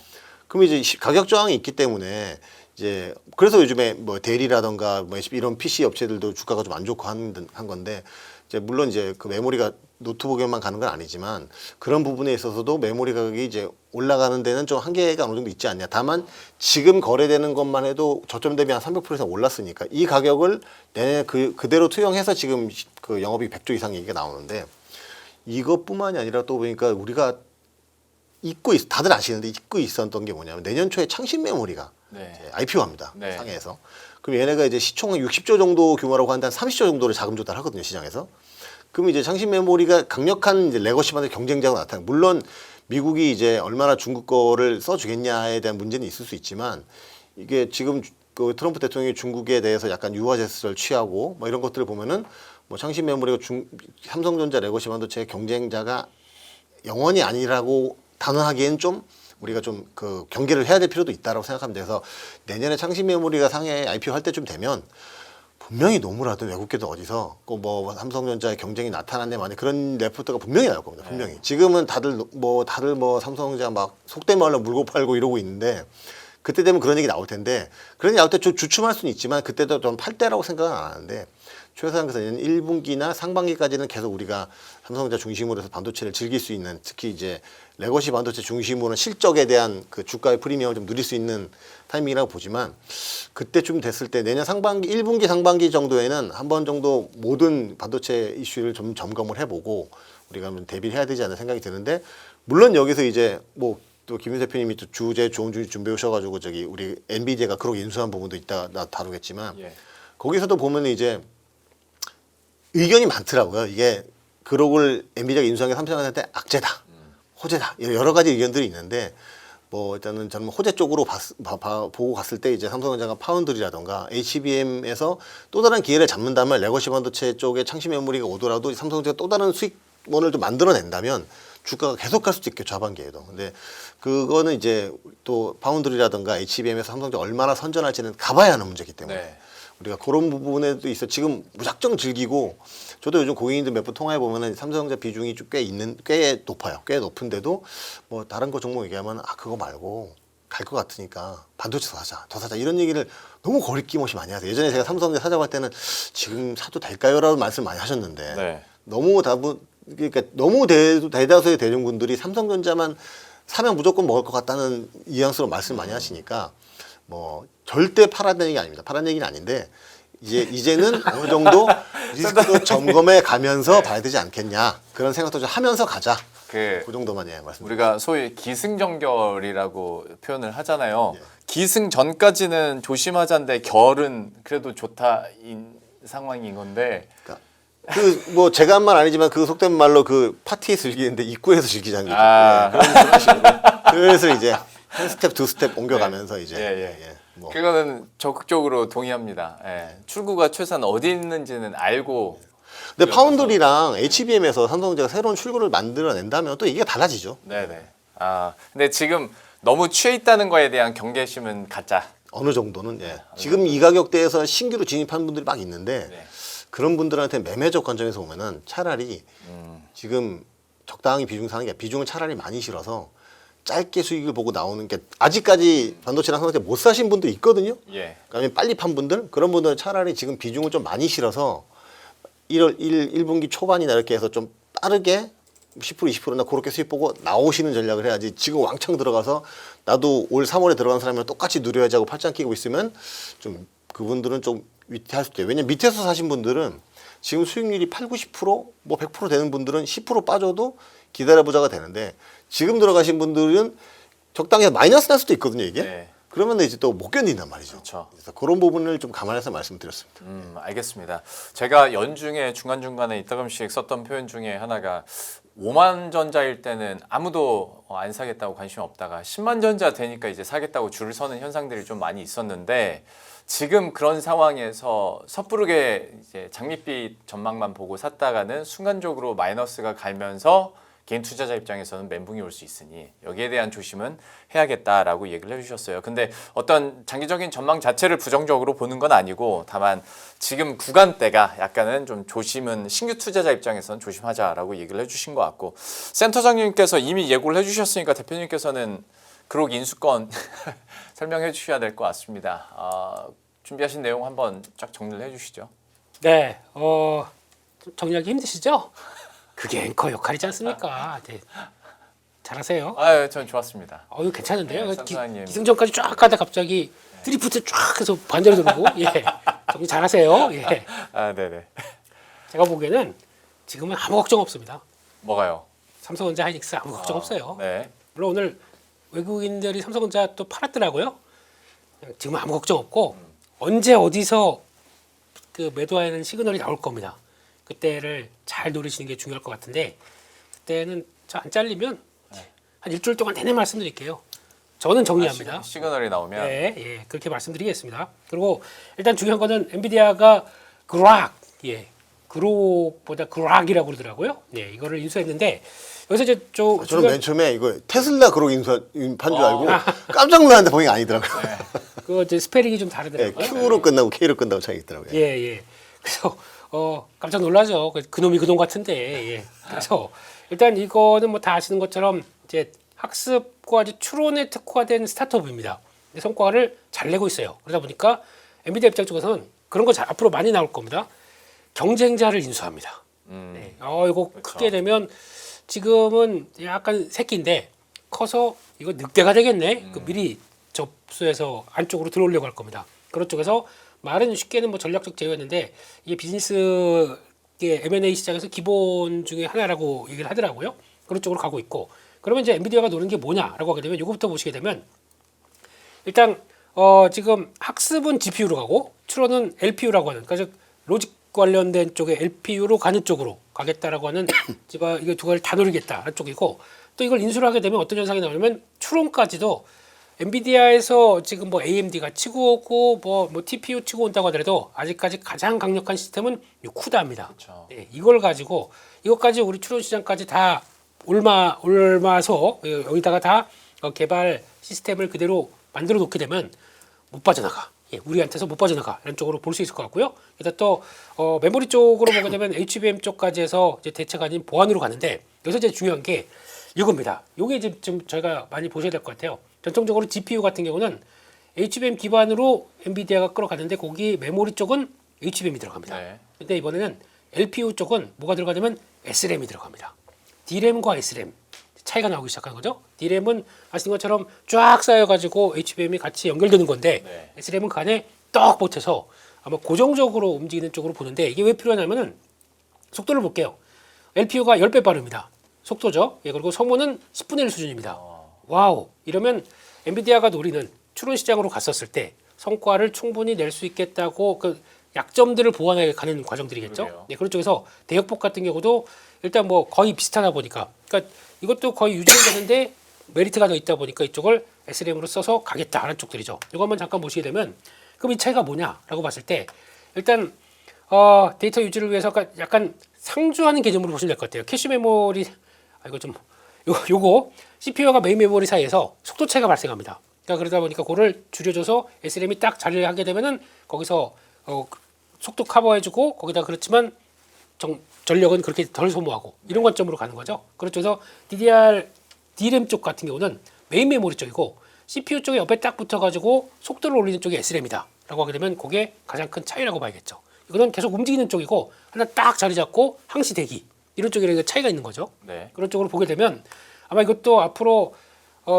그럼 이제 가격 저항이 있기 때문에 이제 그래서 요즘에 뭐 대리라던가 뭐 이런 PC 업체들도 주가가 좀 안 좋고 한 건데 이제 물론 이제 그 메모리가 노트북에만 가는 건 아니지만 그런 부분에 있어서도 메모리 가격이 이제 올라가는 데는 좀 한계가 어느 정도 있지 않냐. 다만 지금 거래되는 것만 해도 저점 대비 한 300% 이상 올랐으니까 이 가격을 내년에 그대로 투영해서 지금 그 영업이익 100조 이상 얘기가 나오는데 이것뿐만이 아니라 또 보니까 우리가 다들 아시는데 잊고 있었던 게 뭐냐면 내년 초에 창신 메모리가 네. 이제 IPO합니다. 네. 상해에서. 그럼 얘네가 이제 시총 60조 정도 규모라고 하는데 한 30조 정도를 자금 조달하거든요, 시장에서. 그럼 이제 창신 메모리가 강력한 이제 레거시 반의 경쟁자가 나타나요. 물론 미국이 이제 얼마나 중국 거를 써주겠냐에 대한 문제는 있을 수 있지만 이게 지금 그 트럼프 대통령이 중국에 대해서 약간 유화 제스처를 취하고 뭐 이런 것들을 보면은 뭐 창신 메모리가 삼성전자 레거시 반도체의 경쟁자가 영원히 아니라고 단언하기엔 좀 우리가 좀 그 경계를 해야 될 필요도 있다라고 생각합니다. 그래서 내년에 창신 메모리가 상해 IPO 할 때쯤 되면 분명히 노무라든 외국계도 어디서 뭐 삼성전자의 경쟁이 나타났네 만약 그런 레포트가 분명히 나올 겁니다. 분명히. 지금은 다들 뭐 삼성전자 막 속된 말로 물고 팔고 이러고 있는데 그때 되면 그런 얘기 나올 텐데 그런 얘기 나올 때 좀 주춤할 수는 있지만 그때도 좀 팔 때라고 생각은 안 하는데 최소한 그래서 1분기나 상반기까지는 계속 우리가 삼성전자 중심으로 해서 반도체를 즐길 수 있는 특히 이제 레거시 반도체 중심으로는 실적에 대한 그 주가의 프리미엄을 좀 누릴 수 있는 타이밍이라고 보지만 그때쯤 됐을 때 내년 상반기 1분기 상반기 정도에는 한 번 정도 모든 반도체 이슈를 좀 점검을 해보고 우리가 한번 대비를 해야 되지 않나 생각이 드는데 물론 여기서 이제 뭐 또 김윤 대표님이 또 주제 좋은 주제 준비해 오셔가지고 저기 우리 엔비디아가 그룹 인수한 부분도 이따 나 다루겠지만 예. 거기서도 보면 이제 의견이 많더라고요. 이게 그룹을 엔비디아가 인수한 게 삼성한테 악재다, 호재다 여러 가지 의견들이 있는데 뭐 일단은 저는 호재 쪽으로 보고 갔을 때 이제 삼성전자가 파운드리라던가 HBM에서 또 다른 기회를 잡는다면 레거시 반도체 쪽에 창시 메모리가 오더라도 삼성전자가 또 다른 수익원을 좀 만들어낸다면 주가가 계속 갈 수도 있겠죠, 하반기에도. 근데 그거는 이제 또 파운드리라든가 HBM에서 삼성전자 얼마나 선전할지는 가봐야 하는 문제이기 때문에 네. 우리가 그런 부분에도 있어 지금 무작정 즐기고 저도 요즘 고객님들 몇 분 통화해 보면은 삼성전자 비중이 좀 꽤 높아요. 꽤 높은데도 뭐 다른 거 종목 얘기하면 아 그거 말고 갈 것 같으니까 반도체 더 사자 이런 얘기를 너무 거리낌없이 많이 하세요. 예전에 제가 삼성전자 사자고 할 때는 지금 사도 될까요라는 말씀 많이 하셨는데 네. 그러니까 너무 대다수의 대중분들이 삼성전자만 사면 무조건 먹을 것 같다는 뉘앙스로 말씀 많이 하시니까 뭐 절대 팔아는 얘기 아닙니다. 팔아는 얘기는 아닌데 이제는 어느 정도 리스크도 점검해 가면서 봐야 되지 않겠냐 그런 생각도 좀 하면서 가자. 그 정도만 말씀. 우리가 소위 기승전결이라고 표현을 하잖아요. 예. 기승 전까지는 조심하자인데 결은 그래도 좋다인 상황인 건데. 그러니까 그 뭐 제가 한 말 아니지만 그 속된 말로 그 파티에서 즐기는데 입구에서 즐기자는 거죠. 아. 그런 식으로 하시고 그래서 이제 한 스텝 두 스텝 옮겨가면서 이제 뭐. 그거는 적극적으로 동의합니다. 예. 출구가 최소한 어디 있는지는 알고. 근데 파운드리랑 HBM에서 삼성전자가 새로운 출구를 만들어낸다면 또 이게 달라지죠. 네네. 아 근데 지금 너무 취해 있다는 거에 대한 경계심은 갖자. 어느 정도는 지금 이 가격대에서 신규로 진입한 분들이 막 있는데 네. 그런 분들한테 매매적 관점에서 보면은 차라리 지금 적당히 비중 사는 게 비중을 차라리 많이 실어서 짧게 수익을 보고 나오는 게 아직까지 반도체랑 삼성전자 못 사신 분도 있거든요. 예. 그다음에 빨리 판 분들 그런 분들은 차라리 지금 비중을 좀 많이 실어서 1분기 초반이나 이렇게 해서 좀 빠르게 10% 20%나 그렇게 수익 보고 나오시는 전략을 해야지 지금 왕창 들어가서 나도 올 3월에 들어간 사람이랑 똑같이 누려야지 하고 팔짱 끼고 있으면 좀 그분들은 좀 위태할 수도 있어요. 왜냐면 밑에서 사신 분들은 지금 수익률이 8, 90%, 뭐 100% 되는 분들은 10% 빠져도 기다려보자가 되는데 지금 들어가신 분들은 적당히 마이너스 날 수도 있거든요, 이게. 네. 그러면 이제 또 못 견딘단 말이죠. 그렇죠. 그래서 그런 부분을 좀 감안해서 말씀드렸습니다. 알겠습니다. 제가 연중에 중간중간에 이따금씩 썼던 표현 중에 하나가 5만 전자일 때는 아무도 안 사겠다고 관심 없다가 10만 전자 되니까 이제 사겠다고 줄을 서는 현상들이 좀 많이 있었는데 지금 그런 상황에서 섣부르게 이제 장밋빛 전망만 보고 샀다가는 순간적으로 마이너스가 갈면서 개인 투자자 입장에서는 멘붕이 올 수 있으니 여기에 대한 조심은 해야겠다라고 얘기를 해주셨어요. 근데 어떤 장기적인 전망 자체를 부정적으로 보는 건 아니고 다만 지금 구간대가 약간은 좀 조심은 신규 투자자 입장에서는 조심하자라고 얘기를 해주신 것 같고 센터장님께서 이미 예고를 해주셨으니까 대표님께서는 그룹 인수권 설명해 주셔야 될 것 같습니다. 준비하신 내용 한번 쫙 정리를 해주시죠. 네, 좀 정리하기 힘드시죠? 그게 앵커 역할이지 않습니까? 네. 잘하세요. 아, 전 좋았습니다. 이거 괜찮은데요? 네, 선생님. 기승전까지 쫙 가다 갑자기 드리프트 쫙 해서 반대로 들고 예, 정리 잘하세요. 예. 아, 네네. 제가 보기에는 지금은 아무 걱정 없습니다. 뭐가요? 삼성전자 하이닉스 아무 걱정 없어요. 네. 물론 오늘 외국인들이 삼성전자 또 팔았더라고요. 지금 아무 걱정 없고 언제 어디서 그 매도하는 시그널이 나올 겁니다. 그때를 잘 노리시는 게 중요할 것 같은데 그때는 안 잘리면 한 일주일 동안 내내 말씀드릴게요. 저는 정리합니다. 시그널이 나오면 네, 예, 그렇게 말씀드리겠습니다. 그리고 일단 중요한 거는 엔비디아가 그락, 그룹보다 그락이라고 그러더라고요. 네, 이거를 인수했는데 여기서 이제 저는 맨 처음에 이거 테슬라 그룹 인수한 줄 알고 깜짝 놀랐는데 보니까 아니더라고요. 네. 그거 이제 스페링이 좀 다르더라고요. Q로 끝나고 K로 끝나고 차이 있더라고요. 예. 그래서 깜짝 놀라죠. 그놈이 그놈 같은데. 예. 그래서 일단 이거는 뭐 다 아시는 것처럼 이제 학습과 이제 추론에 특화된 스타트업입니다. 근데 성과를 잘 내고 있어요. 그러다 보니까 엔비디아 입장 쪽에서는 그런 거 앞으로 많이 나올 겁니다. 경쟁자를 인수합니다. 네. 이거 그렇죠. 크게 되면 지금은 약간 새끼인데 커서 이거 늑대가 되겠네. 그 미리 접수해서 안쪽으로 들어오려고 할 겁니다. 그런 쪽에서 말은 쉽게는 뭐 전략적 제휴였는데 이게 비즈니스 M&A 시장에서 기본 중에 하나라고 얘기를 하더라고요. 그런 쪽으로 가고 있고 그러면 이제 엔비디아가 노리는 게 뭐냐라고 하게 되면 이거부터 보시게 되면 일단 지금 학습은 GPU로 가고 추론은 LPU라고 하는 그러니까 즉 로직 관련된 쪽에 LPU로 가는 쪽으로 가겠다라고 하는 제가 이거 두 가지를 다 노리겠다라는 쪽이고 또 이걸 인수를 하게 되면 어떤 현상이 나오냐면 추론까지도 엔비디아에서 지금 뭐 AMD가 치고 오고 뭐 TPU 치고 온다고 하더라도 아직까지 가장 강력한 시스템은 이 쿠다입니다. 그렇죠. 예, 이걸 가지고 이것까지 우리 추론 시장까지 다 옮아서 여기다가 다 개발 시스템을 그대로 만들어 놓게 되면 못 빠져나가. 예, 우리한테서 못 빠져나가 이런 쪽으로 볼 수 있을 것 같고요. 일단 또 메모리 쪽으로 보게 되면 HBM 쪽까지 해서 이제 대체가 아닌 보안으로 가는데 여기서 이제 중요한 게 이겁니다. 이게 이제 좀 저희가 많이 보셔야 될 것 같아요. 전통적으로 GPU 같은 경우는 HBM 기반으로 엔비디아가 끌어가는데 거기 메모리 쪽은 HBM이 들어갑니다. 네. 근데 이번에는 LPU 쪽은 뭐가 들어가냐면 SRAM이 들어갑니다. D램과 SRAM 차이가 나오기 시작한 거죠. D램은 아시는 것처럼 쫙 쌓여가지고 HBM이 같이 연결되는 건데 네. SRAM은 그 안에 떡 붙여서 아마 고정적으로 움직이는 쪽으로 보는데 이게 왜 필요하냐면은 속도를 볼게요. LPU가 10배 빠릅니다. 속도죠. 예, 그리고 소모는 10분의 1 수준입니다. 와우. 이러면 엔비디아가 노리는 추론 시장으로 갔었을 때 성과를 충분히 낼 수 있겠다고 그 약점들을 보완해 가는 과정들이겠죠. 그러게요. 네, 그런 쪽에서 대역폭 같은 경우도 일단 뭐 거의 비슷하다 보니까 그러니까 이것도 거의 유지는 되는데 메리트가 더 있다 보니까 이쪽을 SRAM으로 써서 가겠다라는 쪽들이죠. 이거 한번 잠깐 보시게 되면 그럼 이 차이가 뭐냐라고 봤을 때 일단 데이터 유지를 위해서 약간 상주하는 개념으로 보시면 될 것 같아요. 캐시 메모리 이거 좀 요거 CPU와 메인 메모리 사이에서 속도 차이가 발생합니다. 그러니까 그러다 보니까 그거를 줄여줘서 SRAM이 딱 자리를 하게 되면은 거기서 속도 커버해주고 거기다 그렇지만 전력은 그렇게 덜 소모하고 이런 관점으로 가는 거죠. 그렇죠. 그래서 D램 쪽 같은 경우는 메인 메모리 쪽이고 CPU 쪽에 옆에 딱 붙어가지고 속도를 올리는 쪽이 SRAM이다라고 하게 되면 그게 가장 큰 차이라고 봐야겠죠. 이거는 계속 움직이는 쪽이고 하나 딱 자리 잡고 항시 대기 이런 쪽이랑 차이가 있는 거죠. 네. 그런 쪽으로 보게 되면 아마 이것도 앞으로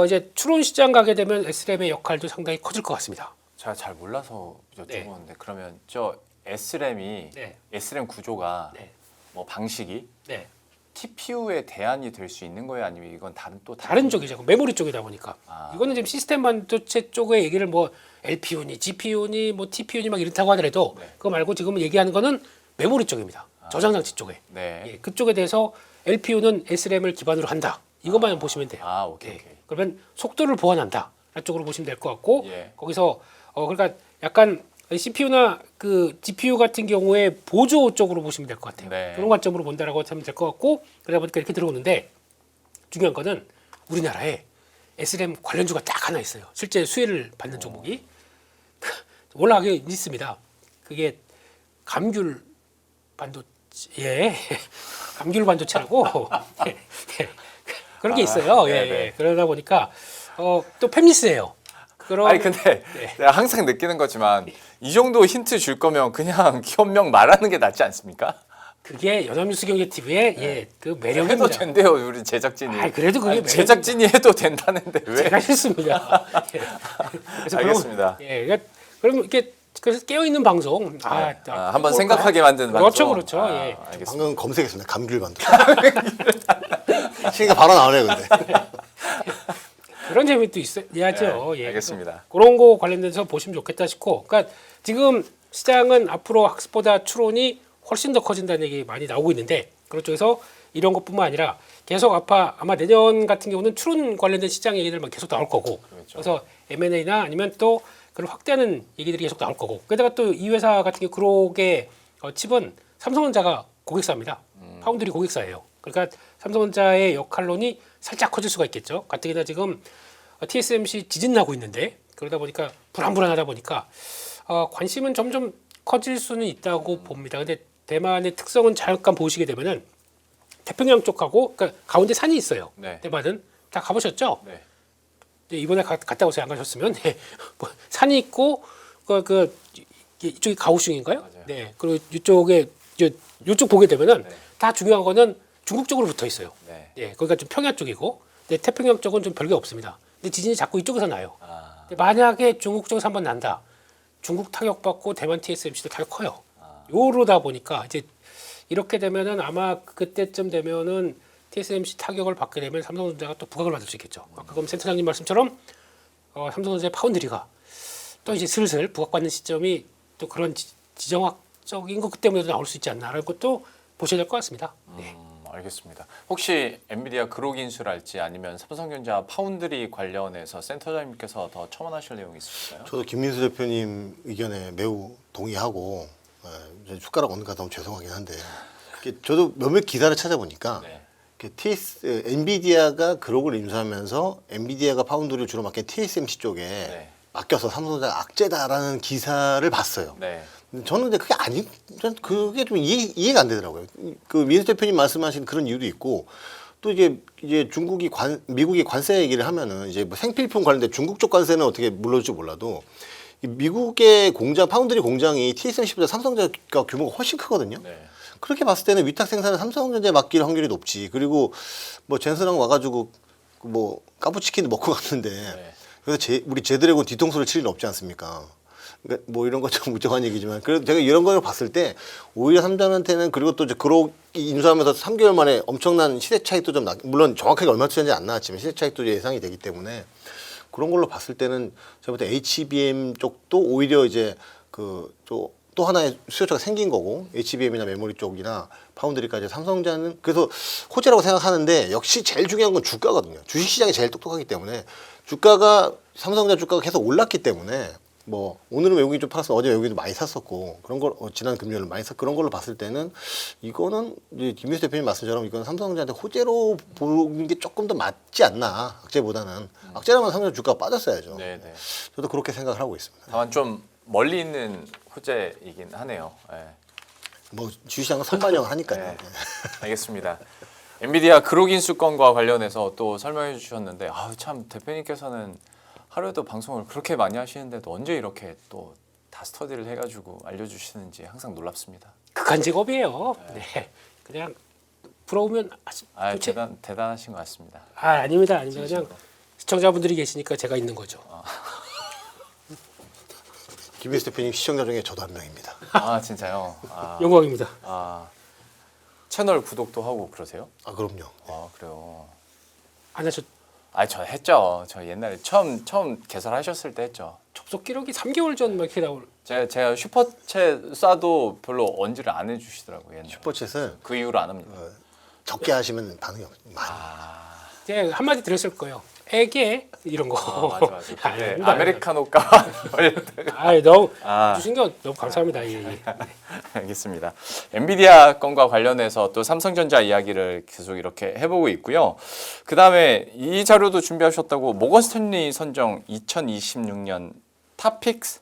이제 추론 시장 가게 되면 SRAM의 역할도 상당히 커질 것 같습니다. 제가 잘 몰라서 여쭤보는데 네. 그러면 저 SRAM이 네. SRAM 구조가 네. 뭐 방식이 네. TPU의 대안이 될 수 있는 거예요? 아니면 이건 또 다른 쪽이죠. 메모리 쪽이다 보니까. 아. 이거는 지금 시스템 반도체 쪽의 얘기를 뭐 LPU니 GPU니 뭐 TPU니 막 이렇다고 하더라도 네. 그거 말고 지금 얘기하는 거는 메모리 쪽입니다. 저장 장치 쪽에. 네. 예, 그쪽에 대해서 LPU는 SRAM을 기반으로 한다. 이것만 보시면 돼요. 아, 오케이, 예, 오케이. 그러면 속도를 보완한다. 이런 쪽으로 보시면 될 것 같고 예. 거기서 그러니까 약간 CPU나 그 GPU 같은 경우에 보조 쪽으로 보시면 될 것 같아요. 네. 그런 관점으로 본다라고 하면 될 것 같고 그러다 보니까 이렇게 들어오는데 중요한 거는 우리나라에 SRAM 관련주가 딱 하나 있어요. 실제 수혜를 받는 종목이 올라가게 있습니다. 그게 감귤 반도체, 예, 감귤 반도체라고 예, 예. 그런 게 있어요. 예, 네네. 예. 그러다 보니까 또 팹리스예요. 그럼 아니 근데 네. 내가 항상 느끼는 거지만 이 정도 힌트 줄 거면 그냥 기업명 말하는 게 낫지 않습니까? 그게 연합뉴스 경제TV의 예, 그 해도 매력입니다. 된대요 우리 제작진이. 아, 그래도 그게 아니, 제작진이 해도 된다는데 왜? 제가 했습니다. 예. 그래서 알겠습니다. 예, 그러니까 그럼 이렇게 그래서 깨어 있는 방송. 한번 생각하게 만드는 그렇죠, 방송. 그렇죠. 예. 알겠습니다. 방금 검색했습니다. 감귤 반도. 시니까 바로 나오네요, 근데. 그런 재미도 있어야죠. 네, 예. 알겠습니다. 그런 거 관련돼서 보시면 좋겠다 싶고, 그러니까 지금 시장은 앞으로 학습보다 추론이 훨씬 더 커진다는 얘기 많이 나오고 있는데 그런 쪽에서 이런 것뿐만 아니라 계속 아마 내년 같은 경우는 추론 관련된 시장 얘기들만 계속 나올 거고, 그렇죠. 그래서 M&A나 아니면 또 그걸 확대하는 얘기들이 계속 나올 거고, 게다가 또 이 회사 같은 경우 그룹의 칩은 삼성전자가 고객사입니다. 파운드리 고객사예요. 그러니까 삼성전자의 역할론이 살짝 커질 수가 있겠죠. 가뜩이나 지금 TSMC 지진 나고 있는데 그러다 보니까 불안하다 보니까 관심은 점점 커질 수는 있다고 봅니다. 근데 대만의 특성은 잠깐 보시게 되면은 태평양 쪽하고 그러니까 가운데 산이 있어요. 네. 대만은 다 가보셨죠? 네. 이번에 갔다 오세요. 안 가셨으면 뭐 산이 있고 이쪽이 가오슝인가요? 맞아요. 네. 그리고 이쪽에 이쪽 보게 되면은 네. 다 중요한 거는 중국 쪽으로 붙어 있어요. 네. 예, 거기가 좀 평야 쪽이고, 근데 태평양 쪽은 좀 별게 없습니다. 근데 지진이 자꾸 이쪽에서 나요. 아, 근데 만약에 중국 쪽에서 한번 난다, 중국 타격받고 대만 TSMC도 타격 커요. 요러다 보니까 이제 이렇게 되면은 아마 그때쯤 되면은 TSMC 타격을 받게 되면 삼성전자가 또 부각을 받을 수 있겠죠. 아까 그럼 센터장님 말씀처럼 삼성전자의 파운드리가 또 이제 슬슬 부각받는 시점이 또 그런 지정학적인 것 때문에도 나올 수 있지 않나라는 것도 보셔야 될 것 같습니다. 네. 알겠습니다. 혹시 엔비디아 그룹 인수랄지 아니면 삼성전자 파운드리 관련해서 센터장님께서 더 첨언하실 내용이 있으실까요? 저도 김민수 대표님 의견에 매우 동의하고 숟가락 얹는 거 너무 죄송하긴 한데 저도 몇몇 기사를 찾아보니까 네. 엔비디아가 그룹을 인수하면서 엔비디아가 파운드리를 주로 맡긴 TSMC 쪽에 네. 맡겨서 삼성전자 악재다라는 기사를 봤어요. 네. 근데 저는 근데 그게 좀 이해가 안 되더라고요. 그 민수 대표님 말씀하신 그런 이유도 있고 또 이제 미국이 관세 얘기를 하면은 이제 뭐 생필품 관련된 중국 쪽 관세는 어떻게 물러줄지 몰라도 이 미국의 공장 파운드리 공장이 TSMC보다 삼성전자 규모가 훨씬 크거든요. 네. 그렇게 봤을 때는 위탁 생산은 삼성전자에 맡길 확률이 높지. 그리고 뭐 젠스랑 와가지고 뭐 까부치킨 먹고 갔는데 네. 그래서 우리 제드래곤 뒤통수를 칠 일은 없지 않습니까? 그러니까 뭐 이런 것 좀 무정한 얘기지만 그래도 제가 이런 걸 봤을 때 오히려 삼성한테는 그리고 또 이제 그룹 인수하면서 3개월 만에 엄청난 시세 차익도 좀 물론 정확하게 얼마 투자인지 안 나왔지만 시세 차익도 예상이 되기 때문에 그런 걸로 봤을 때는 제가 볼 때 HBM 쪽도 오히려 이제 또 하나의 수요처가 생긴 거고 HBM이나 메모리 쪽이나 파운드리까지 삼성전자는 그래서 호재라고 생각하는데 역시 제일 중요한 건 주가거든요. 주식시장이 제일 똑똑하기 때문에 삼성전자 주가가 계속 올랐기 때문에 뭐 오늘은 외국인 좀 팔았어 어제 외국인도 많이 샀었고 그런 걸 지난 금요일 많이 그런 걸로 봤을 때는 이거는 이제 김민수 대표님 말씀처럼 이건 삼성전자한테 호재로 보는 게 조금 더 맞지 않나 악재보다는 악재라면 삼성전자 주가가 빠졌어야죠. 네네. 저도 그렇게 생각을 하고 있습니다. 다만 좀 멀리 있는 호재이긴 하네요. 네. 뭐 주식시장은 선반영을 하니까요. 네. 알겠습니다. 엔비디아 그룹 인수건과 관련해서 또 설명해 주셨는데 참 대표님께서는 하루에도 방송을 그렇게 많이 하시는데도 언제 이렇게 또 다 스터디를 해가지고 알려주시는지 항상 놀랍습니다. 극한 직업이에요. 네. 그냥 부러우면 좋지. 대단하신 것 같습니다. 아닙니다. 그냥 시청자분들이 계시니까 제가 있는 거죠. 김민수 대표님 시청자 중에 저도 한 명입니다. 진짜요? 영광입니다. 채널 구독도 하고 그러세요? 그럼요. 그래요. 안 하셨. 저 했죠. 저 옛날에 처음 개설하셨을 때 했죠. 접속 기록이 3개월 전 막 이렇게 나올. 제가 슈퍼챗 쏴도 별로 언지를 안 해주시더라고요. 옛날에. 슈퍼챗은 그 이후로 안 합니다. 적게 하시면 반응이 많이. 제가 한마디 드렸을 거예요. 애게 이런 거. 맞아. 그때 아닙니다. 아메리카노가 너무 주신 게 너무 감사합니다. 예. 알겠습니다. 엔비디아 건과 관련해서 또 삼성전자 이야기를 계속 이렇게 해보고 있고요. 그 다음에 이 자료도 준비하셨다고 모건 스탠리 선정 2026년 탑픽스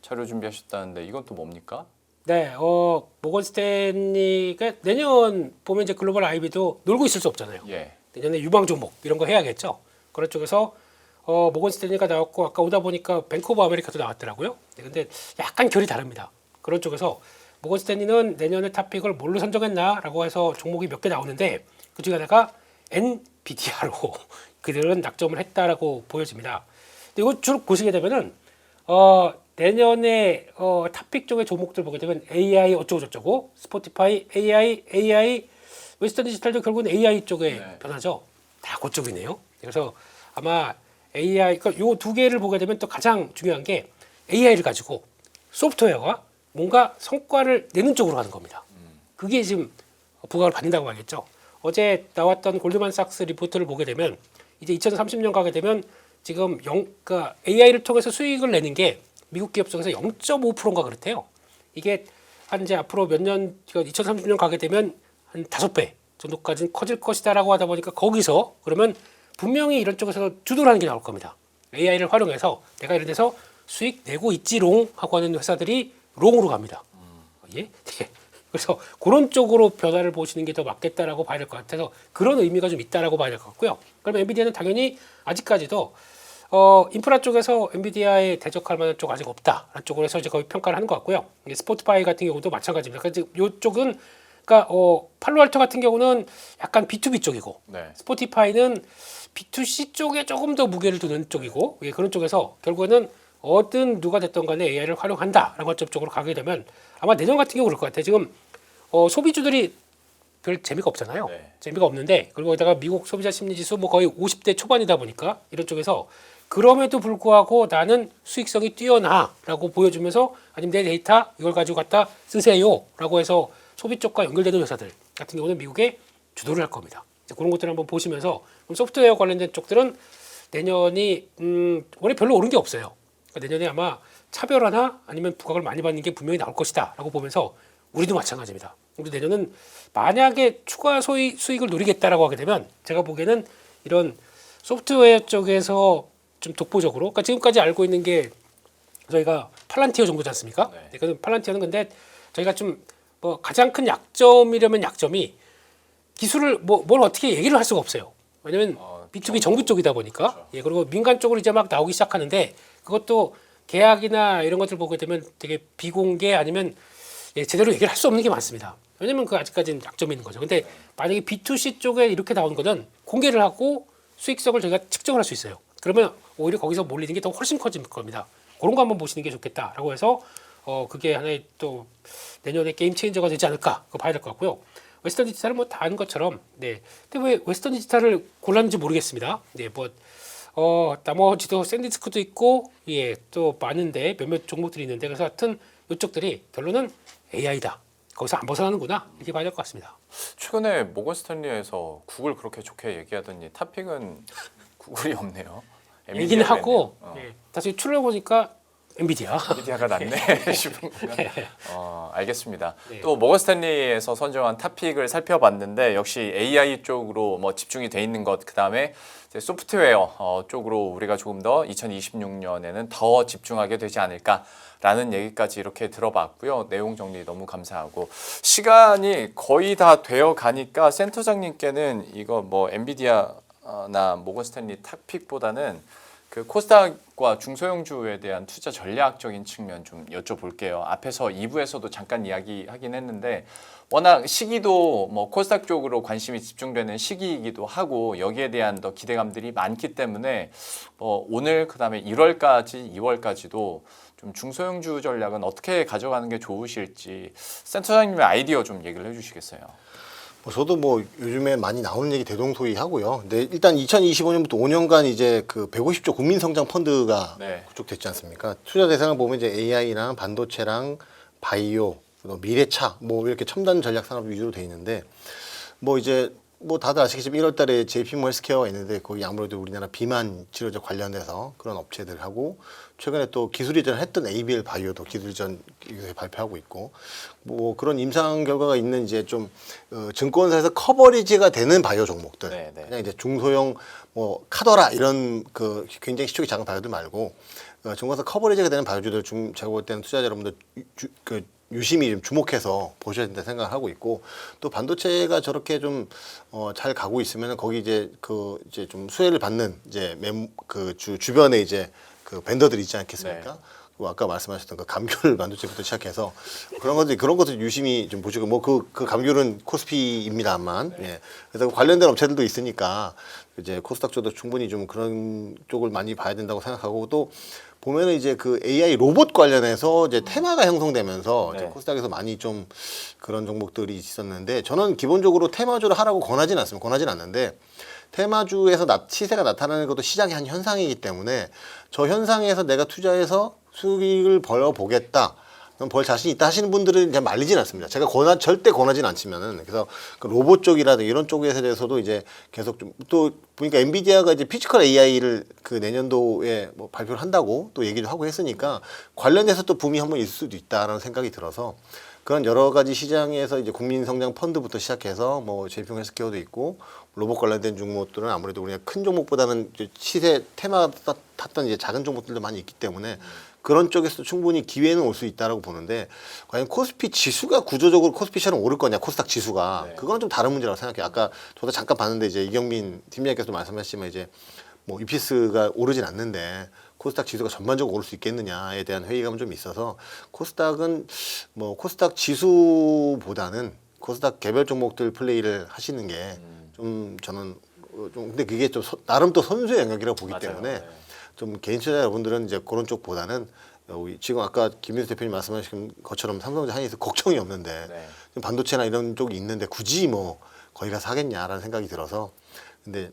자료 준비하셨다는데 이건 또 뭡니까? 네, 모건 스탠리가 내년 보면 이제 글로벌 IB도 놀고 있을 수 없잖아요. 예. 내년에 유망 종목 이런 거 해야겠죠. 그런 쪽에서 모건 스탠리가 나왔고 아까 오다 보니까 뱅크 오브 아메리카도 나왔더라고요. 네, 근데 약간 결이 다릅니다. 그런 쪽에서 모건 스탠리는 내년에 탑픽을 뭘로 선정했나라고 해서 종목이 몇 개 나오는데 그 중에 하나가 엔비디아로 그들은 낙점을 했다라고 보여집니다. 근데 이거 쭉 보시게 되면은 내년에 탑픽 쪽의 종목들 보게 되면 AI 어쩌고 저쩌고 스포티파이 AI 웨스턴 디지털도 결국은 AI 쪽에 변하죠. 다 그쪽이네요. 그래서 아마 AI 그러니까 요 두 개를 보게 되면 또 가장 중요한 게 AI를 가지고 소프트웨어가 뭔가 성과를 내는 쪽으로 가는 겁니다. 그게 지금 부각을 받는다고 봐야겠죠. 어제 나왔던 골드만삭스 리포트를 보게 되면 이제 2030년 가게 되면 지금 그러니까 AI를 통해서 수익을 내는 게 미국 기업 중에서 0.5%인가 그렇대요. 이게 한 이제 앞으로 몇 년, 2030년 가게 되면 한 5배 정도까지는 커질 것이다라고 하다 보니까 거기서 그러면 분명히 이런 쪽에서 주도를 하는 게 나올 겁니다. AI를 활용해서 내가 이런 데서 수익 내고 있지롱 하고 하는 회사들이 롱으로 갑니다. 예? 네. 그래서 그런 쪽으로 변화를 보시는 게 더 맞겠다라고 봐야 될 것 같아서 그런 의미가 좀 있다라고 봐야 될 것 같고요. 그러면 엔비디아는 당연히 아직까지도 인프라 쪽에서 엔비디아에 대적할 만한 쪽 아직 없다라는 쪽으로 해서 이제 거의 평가를 하는 것 같고요. 스포티파이 같은 경우도 마찬가지입니다. 그래서 이쪽은 그러니까 팔로알토 같은 경우는 약간 B2B 쪽이고 네. 스포티파이는 B2C 쪽에 조금 더 무게를 두는 쪽이고 그런 쪽에서 결국에는 어떤 누가 됐던 간에 AI를 활용한다라는 것 쪽으로 가게 되면 아마 내년 같은 경우 그럴 것 같아요. 지금 소비주들이 별 재미가 없잖아요. 네. 재미가 없는데 그리고 거기다가 미국 소비자 심리 지수 뭐 거의 50대 초반이다 보니까 이런 쪽에서 그럼에도 불구하고 나는 수익성이 뛰어나라고 보여주면서 아니면 내 데이터 이걸 가지고 갖다 쓰세요라고 해서 소비 쪽과 연결되는 회사들 같은 경우는 미국에 주도를 할 겁니다. 이제 그런 것들을 한번 보시면서 그럼 소프트웨어 관련된 쪽들은 내년이 원래 별로 오른 게 없어요. 그러니까 내년에 아마 차별화나 아니면 부각을 많이 받는 게 분명히 나올 것이다라고 보면서 우리도 마찬가지입니다. 우리 내년은 만약에 추가 수익을 노리겠다라고 하게 되면 제가 보기에는 이런 소프트웨어 쪽에서 좀 독보적으로, 그러니까 지금까지 알고 있는 게 저희가 팔란티어 정도지 않습니까? 네. 그러니까 팔란티어는 근데 저희가 좀 뭐 가장 큰 약점이라면 약점이 기술을 뭘 어떻게 얘기를 할 수가 없어요. 왜냐면 B2B 정부 쪽이다 보니까 그렇죠. 예, 그리고 민간 쪽으로 이제 막 나오기 시작하는데 그것도 계약이나 이런 것들 보게 되면 되게 비공개 아니면 예, 제대로 얘기를 할 수 없는 게 많습니다. 왜냐면 그 아직까지는 약점이 있는 거죠. 근데 만약에 B2C 쪽에 이렇게 나오는 거는 공개를 하고 수익성을 저희가 측정을 할 수 있어요. 그러면 오히려 거기서 몰리는 게 더 훨씬 커질 겁니다. 그런 거 한번 보시는 게 좋겠다라고 해서 그게 하나의 또 내년에 게임 체인저가 되지 않을까 그거 봐야 될 것 같고요. 웨스턴 디지털은 뭐 다 아는 것처럼 네. 근데 왜 웨스턴 디지털을 골랐는지 모르겠습니다. 네, 뭐 나머지도 샌디스크도 있고 예, 또 많은데 몇몇 종목들이 있는데 그래서 하여튼 이쪽들이 결론은 AI다. 거기서 안 벗어나는구나 이렇게 봐야 될 것 같습니다. 최근에 모건 스탠리에서 구글 그렇게 좋게 얘기하더니 탑픽은 구글이 없네요. 얘기는 엔비디아가 하고 있네요. 예, 다시 출력 보니까 엔비디아. 엔비디아가 낫네 싶은구나. 알겠습니다. 네. 또 모건 스탠리에서 선정한 탑픽을 살펴봤는데 역시 AI 쪽으로 뭐 집중이 돼 있는 것, 그 다음에 소프트웨어 쪽으로 우리가 조금 더 2026년에는 더 집중하게 되지 않을까라는 얘기까지 이렇게 들어봤고요. 내용 정리 너무 감사하고 시간이 거의 다 되어 가니까 센터장님께는 이거 뭐 엔비디아나 모건 스탠리 탑픽보다는 그 코스닥과 중소형주에 대한 투자 전략적인 측면 좀 여쭤볼게요. 앞에서 2부에서도 잠깐 이야기하긴 했는데 워낙 시기도 뭐 코스닥 쪽으로 관심이 집중되는 시기이기도 하고 여기에 대한 더 기대감들이 많기 때문에 오늘 그다음에 1월까지 2월까지도 좀 중소형주 전략은 어떻게 가져가는 게 좋으실지 센터장님의 아이디어 좀 얘기를 해주시겠어요? 저도 뭐 요즘에 많이 나오는 얘기 대동소이하고요. 근데 일단 2025년부터 5년간 이제 그 150조 국민성장 펀드가 네. 구축됐지 않습니까? 투자 대상을 보면 이제 AI랑 반도체랑 바이오, 또 미래차 뭐 이렇게 첨단 전략 산업 위주로 돼 있는데 뭐 이제 뭐 다들 아시겠지만 1월달에 JP모 헬스케어가 있는데 거기 아무래도 우리나라 비만 치료제 관련돼서 그런 업체들하고 최근에 또 기술 이전을 했던 ABL 바이오도 기술 이전 발표하고 있고 뭐 그런 임상 결과가 있는 이제 좀 증권사에서 커버리지가 되는 바이오 종목들 네, 네. 그냥 이제 중소형 뭐 카더라 이런 그 굉장히 시총이 작은 바이오들 말고 증권사 커버리지가 되는 바이오주들 좀 제가 볼 때는 투자자 여러분들 유심히 좀 주목해서 보셔야 된다 생각을 하고 있고 또 반도체가 저렇게 좀 잘 가고 있으면 거기 이제 그 이제 좀 수혜를 받는 이제 주변에 이제 그 벤더들이 있지 않겠습니까? 네. 그리고 아까 말씀하셨던 그 감귤 반도체부터 시작해서 그런 것들 유심히 좀 보시고 뭐 그 감귤은 코스피입니다만 예. 그래서 관련된 업체들도 있으니까 이제 코스닥 쪽도 충분히 좀 그런 쪽을 많이 봐야 된다고 생각하고 또 보면은 이제 그 AI 로봇 관련해서 이제 테마가 형성되면서 네. 이제 코스닥에서 많이 좀 그런 종목들이 있었는데 저는 기본적으로 테마주를 하라고 권하진 않습니다. 권하진 않는데 테마주에서 시세가 나타나는 것도 시장의 한 현상이기 때문에 저 현상에서 내가 투자해서 수익을 벌어보겠다. 그럼 벌 자신 있다 하시는 분들은 이제 말리진 않습니다. 제가 절대 권하진 않지만은 그래서 그 로봇 쪽이라든가 이런 쪽에 대해서도 이제 계속 좀 또 보니까 엔비디아가 이제 피지컬 AI를 그 내년도에 뭐 발표를 한다고 또 얘기를 하고 했으니까 관련해서 또 붐이 한번 있을 수도 있다라는 생각이 들어서 그런 여러 가지 시장에서 이제 국민성장 펀드부터 시작해서 뭐 JP모 헬스케어도 있고 로봇 관련된 종목들은 아무래도 우리가 큰 종목보다는 이제 시세 테마 탔던 이제 작은 종목들도 많이 있기 때문에 그런 쪽에서 충분히 기회는 올 수 있다라고 보는데 과연 코스피 지수가 구조적으로 코스피처럼 오를 거냐 코스닥 지수가 네. 그건 좀 다른 문제라고 생각해요. 아까 저도 잠깐 봤는데 이제 이경민 팀장님께서도 말씀하셨지만 이제 뭐 EPS가 오르진 않는데 코스닥 지수가 전반적으로 오를 수 있겠느냐에 대한 회의감은 좀 있어서 코스닥은 뭐 코스닥 지수보다는 코스닥 개별 종목들 플레이를 하시는 게 좀 저는 좀 근데 그게 좀 나름 또 선수의 영역이라고 보기 맞아요. 때문에 네. 좀 개인 투자 여러분들은 이제 그런 쪽보다는 지금 아까 김민수 대표님 말씀하신 것처럼 삼성전자 한에서 걱정이 없는데 네. 지금 반도체나 이런 쪽이 있는데 굳이 뭐 거기 가서 하겠냐라는 생각이 들어서 근데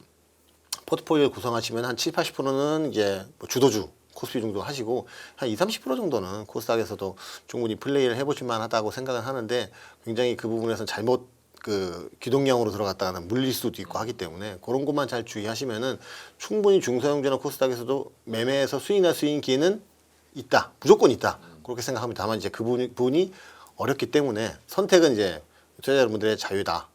포트폴리오 구성하시면 한 70~80%는 이제 뭐 주도주 코스피 정도 하시고 한 20~30% 정도는 코스닥에서도 충분히 플레이를 해보실 만하다고 생각은 하는데 굉장히 그 부분에서는 잘못 그 기동량으로 들어갔다가는 물릴 수도 있고 하기 때문에 그런 것만 잘 주의하시면은 충분히 중소형주나 코스닥에서도 매매해서 수익 날 수 있는 기회는 있다, 무조건 있다 그렇게 생각합니다. 다만 이제 그 부분이 어렵기 때문에 선택은 이제 투자자 여러분들의 자유다.